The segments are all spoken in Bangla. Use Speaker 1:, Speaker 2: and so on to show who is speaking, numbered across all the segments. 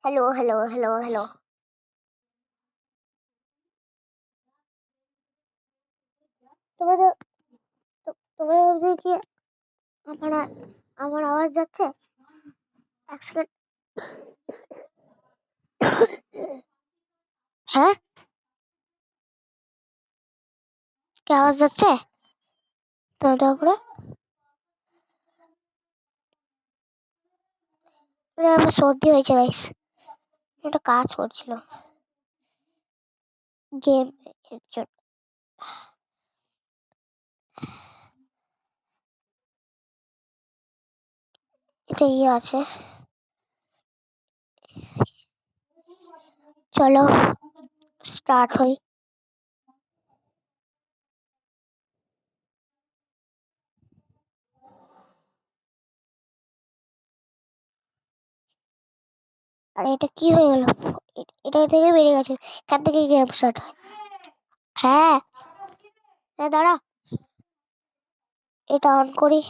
Speaker 1: Hello hello hello hello. তোমার তোমার ভাবছি কি আমার আমার আওয়াজ যাচ্ছে? এক সেকেন্ড। হ্যাঁ, কি আওয়াজ যাচ্ছে তোমাদের উপরে? আমার সর্দি হয়েছে গাইস, একটা কাজ করছিল গেম এর জন্য। এটা ইয়ে আছে, চলো স্টার্ট হই। আর এটা কি হয়ে গেল? এটা থেকে বেরিয়ে গেছে। এখান থেকে গেম স্টার্ট হয়। হ্যাঁ, দাঁড়া, এটা অন করি।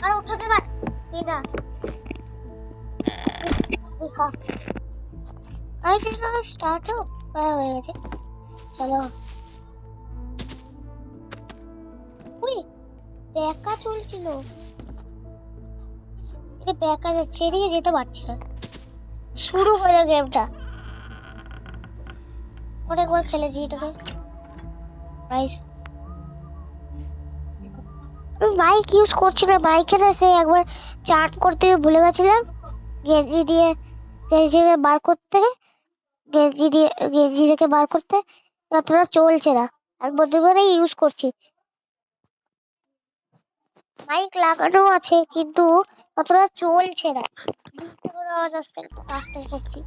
Speaker 1: আর উঠাতে পারি না। স্টার্ট হয়ে গেছে। চলো, উই ব্যাকা চলছিল, এটা ব্যাকা যাচ্ছে, এদিকে যেতে পারছি না। শুরু হলো গেমটা, অনেকবার খেলেছি এটাকে। মাইক ইউজ করছি না, মাইকে না সেই একবার চার্ট করতে ভুলে গেছিলাম, গেঞ্জি দিয়ে বার করতে, গেঞ্জি থেকে বার করতে অতটা চলছে না, একবার দুবারে ইউজ করছি। মাইক লাগানো আছে কিন্তু অতটা চলছে না, আওয়াজ আসতে আস্তে করছি।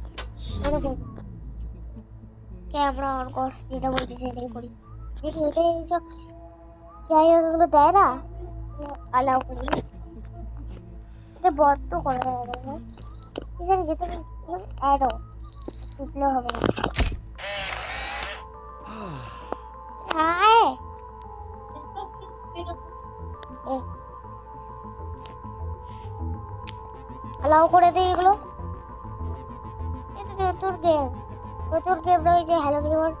Speaker 1: ক্যামেরা অন কর, যেটা বলছি সেটাই করি। দেখি ওটা এইসব যাই হোক এগুলো দেয় না, অ্যালাউ করি। এটা বন্ধ করা যাবে না, এখানে যেতে অ্যাডও ঢুকলে হবে না। হ্যাঁ, অ্যালাউ করে দিই এগুলো। এটা নতুন গেম রয়েছে, হ্যালো গেমার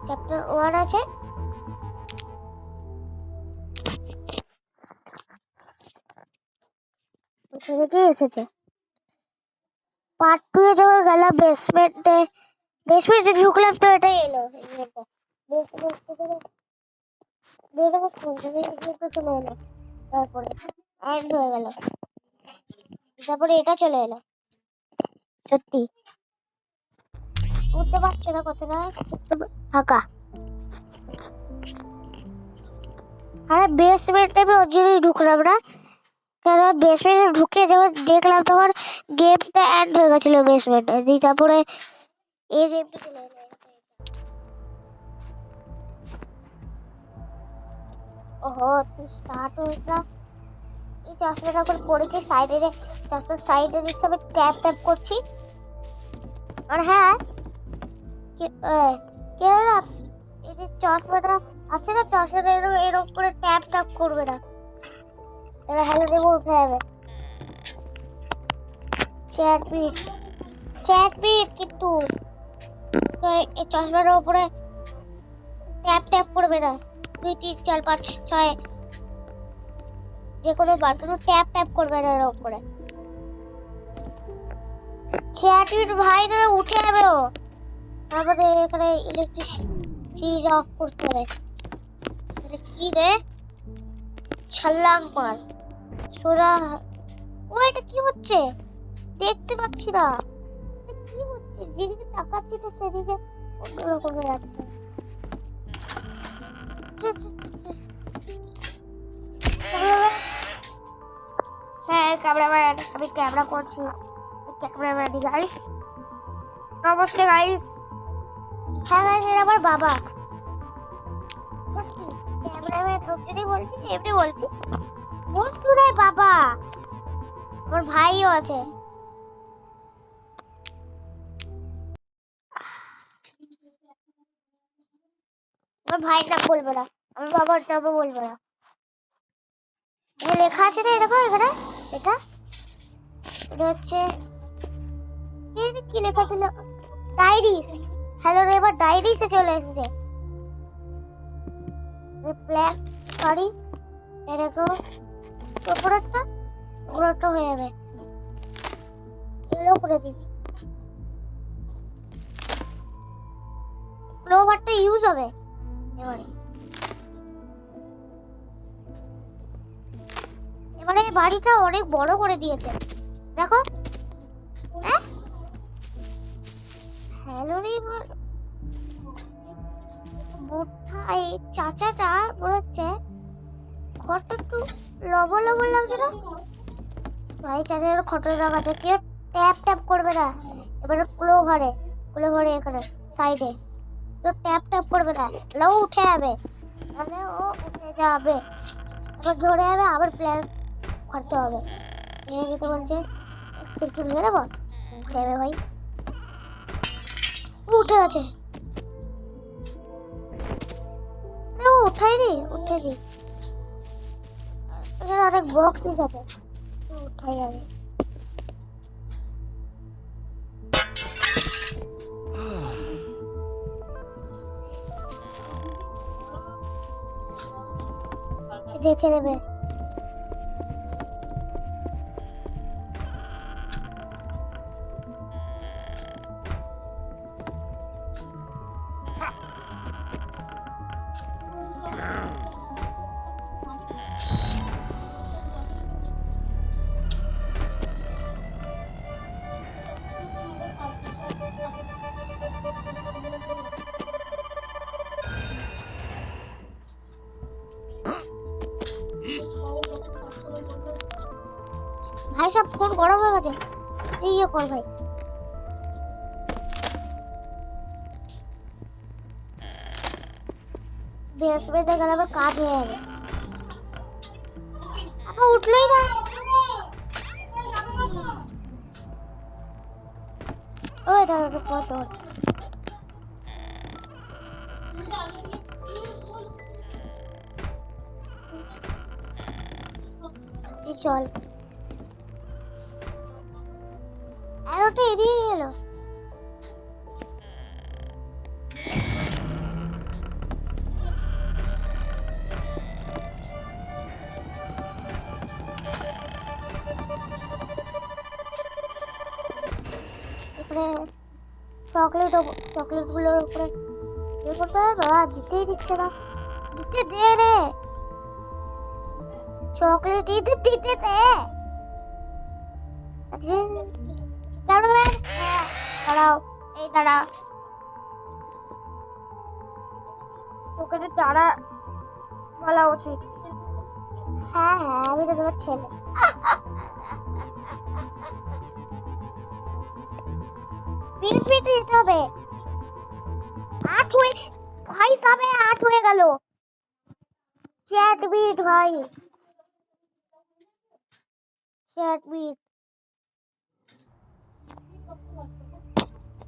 Speaker 1: চ্যাপ্টার 1 আছে। ওখানে কি এসেছে পার্ট 2 এ যখন গেলাম বেসমেন্টে ঢুকলাম তো এটাই এলো গেমটা। চলে এলো, তারপরে এন্ড হয়ে গেল, তারপরে এটা চলে এলো। সত্যি বুঝতে পারছো না কতটা ফাঁকা। আরে বেসমেন্টে আমি ওর জন্যই ঢুকলাম না, কারণ বেসমেন্টে ঢুকে যখন দেখলাম তখন গেমটা এন্ড হয়ে গেছিল বেসমেন্টে, দিয়ে তারপরে এই গেমটা চলে এলো। ওহো, স্টার্ট হয়েছিল। এই চশমাটা করে পড়েছে সাইডে, চশমার সাইডে দিচ্ছে, আমি ট্যাপ ট্যাপ করছি। আর হ্যাঁ, কেউ না এই যে চশমাটা আছে না, চশমাটা এরকম করে ট্যাপ ট্যাপ করবে না, এবার হ্যালো দেবো উঠে যাবে। চ্যাটবিট কিন্তু এই চশমাটার উপরে ট্যাপ ট্যাপ করবে না, 2 3 4 5 6 যে কোনো বাটন ট্যাপ ট্যাপ করবে না এর উপরে। চ্যাটবিট ভাই না উঠে যাবে, ও আমাদের এখানে ইলেকট্রিসিটি অফ করতে হবে। কি রে, ছাল্লাং মার সোজা। ও এটা কি হচ্ছে দেখতে পাচ্ছি না, কি হচ্ছে, যেদিকে তাকাচ্ছি তো সেদিকে অন্যরকম হয়ে যাচ্ছে। ক্যামেরা করছি, ক্যামেরাম্যান গাইস। নমস্তে গাইস। হ্যাঁ গাইস, এটা আমার বাবা। সত্যি ক্যামেরাম্যান হচ্ছে বলছি, এমনি বলছি। বন্ধুরাই বাবা, আমার ভাইও আছে। আমার ভাইয়ের নাম বলবো না, আমার বাবার নামও বলবো না। লেখা আছে না এরকম এখানে, এটা এটা হচ্ছে কি লেখা ছিল, ডায়েরিস। হ্যালো রে, এবার ডায়েরিসে চলে এসেছে। ব্ল্যাক সরি, এরকম উপরেরটা হয়ে যাবে, এগুলো করে দিবি। ক্লোভারটা ইউজ হবে এবারে। এবারে বাড়িটা অনেক বড় করে দিয়েছে, দেখো। হ্যালো রে, বুড়া এই চাচাটা বলছে ঘরটা একটু লবণ লবণ লাগছে না ভাই। চাচার খটর দাগ আছে, কেউ ট্যাপ ট্যাপ করবে না। এবারে ক্লোভারে এখানে সাইডে তো ট্যাপ ট্যাপ করবে না, ও উঠে যাবে, মানে ও উঠে যাবে, এবার ধরে যাবে, আবার প্ল্যান করতে হবে। এই যেতে বলছে খিড়কি ভেঙে দেবো, উঠে যাবে ভাই, উঠে গেছে। উঠাইনি, উঠেছি, অনেক বক্স আছে, উঠাই আগে। দেখে নেবে। ভাই সব ফোন গরম হয়ে গেছে, ইয়ে কর ভাই। বেসমেন্টে গেলে আবার কাজ হয়ে যাবে। আবার উঠলোই না, ওই দাঁড়ানো কত চল। আর ওটা এড়িয়ে গেল। এখানে চকলেট গুলোর উপরে ইয়ে করতে হবে, বাবা দিতেই দিচ্ছে না, দিতে দে রে, চকলেট দিতে দে। দাঁড়াও, এই দাঁড়া, তোকে তো দাঁড়া বলা উচিত। হ্যাঁ হ্যাঁ, আমি তো তোমার ছেলে। বিশ মিনিট যেতে হবে, 8 হয়ে ভাই, সবে 8 হয়ে গেল। চ্যাট বিট ভাই, চ্যাট বিট।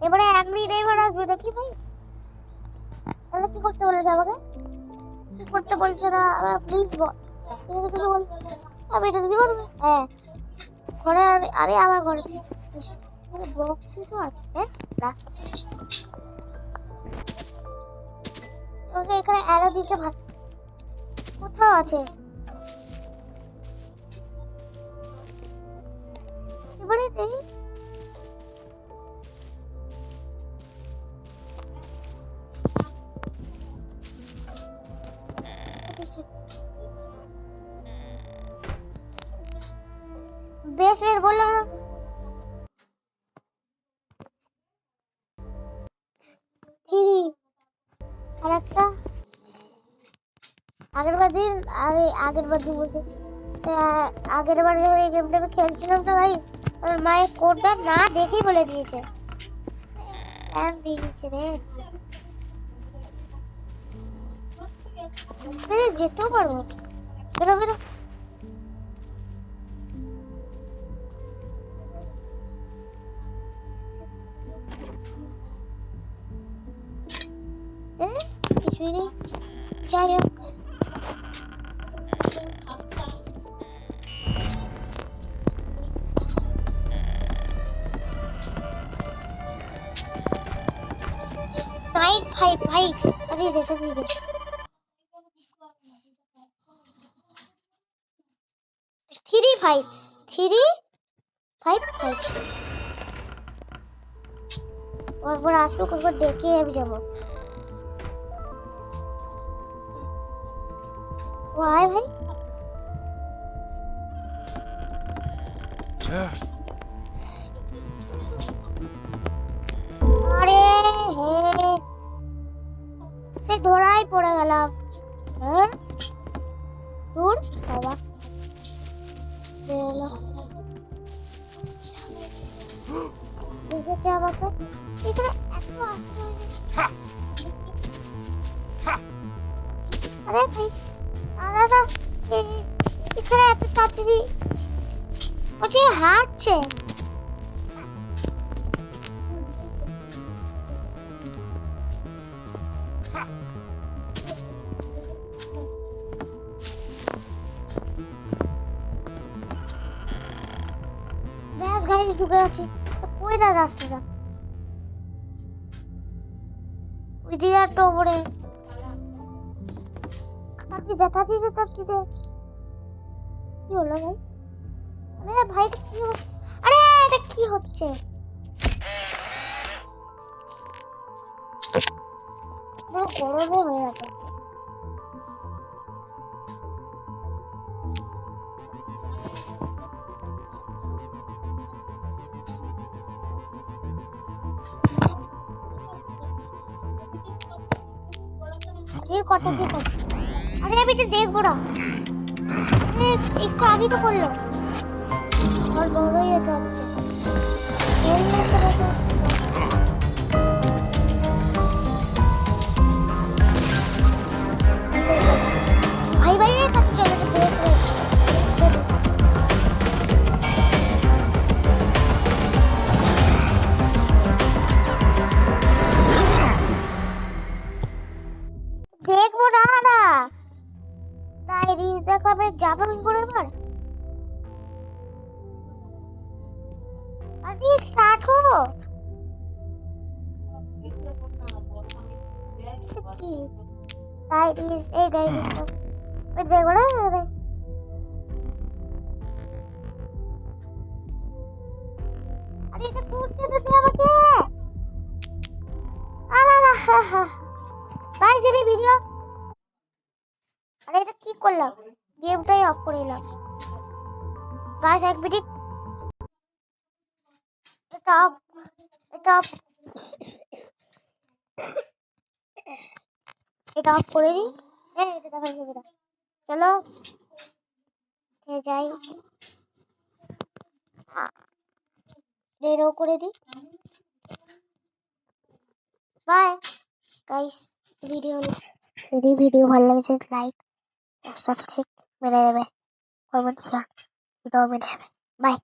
Speaker 1: এবারে 1 মিনিট এবার আসবে, দেখি ভাই। তাহলে কি করতে বলেছে আমাকে, কি করতে বলছে না, প্লিজ বল। কিছু বল, আমি এটা দিতে পারবো। হ্যাঁ, ঘরে আমি আমার ঘরে বক্স তো আছে, রাখ। ওকে এখানে অ্যারো দিচ্ছে, ভাত কোথাও আছে। এবারে দেখি বেসমেন্ট বললাম না, আর একটা আগের বার দিন বলছে আচ্ছা, আগের বার যখন এই গেমটা আমি খেলছিলাম তো ভাই, আমার মায়ের কোডটা না দেখেই বলে দিয়েছে। স্প্যাম দিয়ে দিয়েছে রে। যেতেও পারবো। বেরো বেরো। কিছুই নেই, যাই হোক। নাইন ফাইভ ভাই, দাঁড়িয়ে দে দাঁড়িয়ে দে। 3 5 3 5 5। একবার আসুক, একবার ডেকে আমি যাবো। ভাই ভাই আরে হে, সে ধরাই পড়ে গেলাম। হ্যাঁ দূর বাবা এলো, দেখেছে আমাকে। এখানে এত আসতে হয়েছে। আরে ভাই দাদা, এখানে এত তাড়াতাড়ি ও যে হাঁটছে। ব্যাস গাড়ি ঢুকে গেছে, কই না রাস্তাটা ওই দিকে একটা ওপরে। তাড়াতাড়ি দে কি হলো ভাই? আরে ভাই এটা কি আরে এটা কি হচ্ছে? পুরো গরমে হয়ে গেছে। কথা কি করছে? আরে আমি তো দেখবো না। একটু আগে তো করলো, আর বড়ই হতে হচ্ছে। ভাই ভাই কাছে চলে দেখবো না না ডায়েরিজ দেখাবে, যাবো কি করে এবার? আরে স্টার্ট হলো কি? ডায়েরিজ এই ডায়েরিজ দেখবো না। আরে এটা করতে দে আমাকে। আলা ভাই যদি ভিডিও, আরে এটা কি করলাম? গেমটাই অফ করে দিলাম। গাইস এক মিনিট, এটা অফ, এটা অফ, এটা অফ করে দিই। হ্যাঁ এটা দেখা যাবে না। চলো যাই, বেরো করে দিই। বাই গাইস, ভিডিও ভালো লাগছে লাইক সাবস্ক্রাইব মেরে দেবে, কমেন্ট শেয়ার ভিডিও মেরে দেবে। বাই।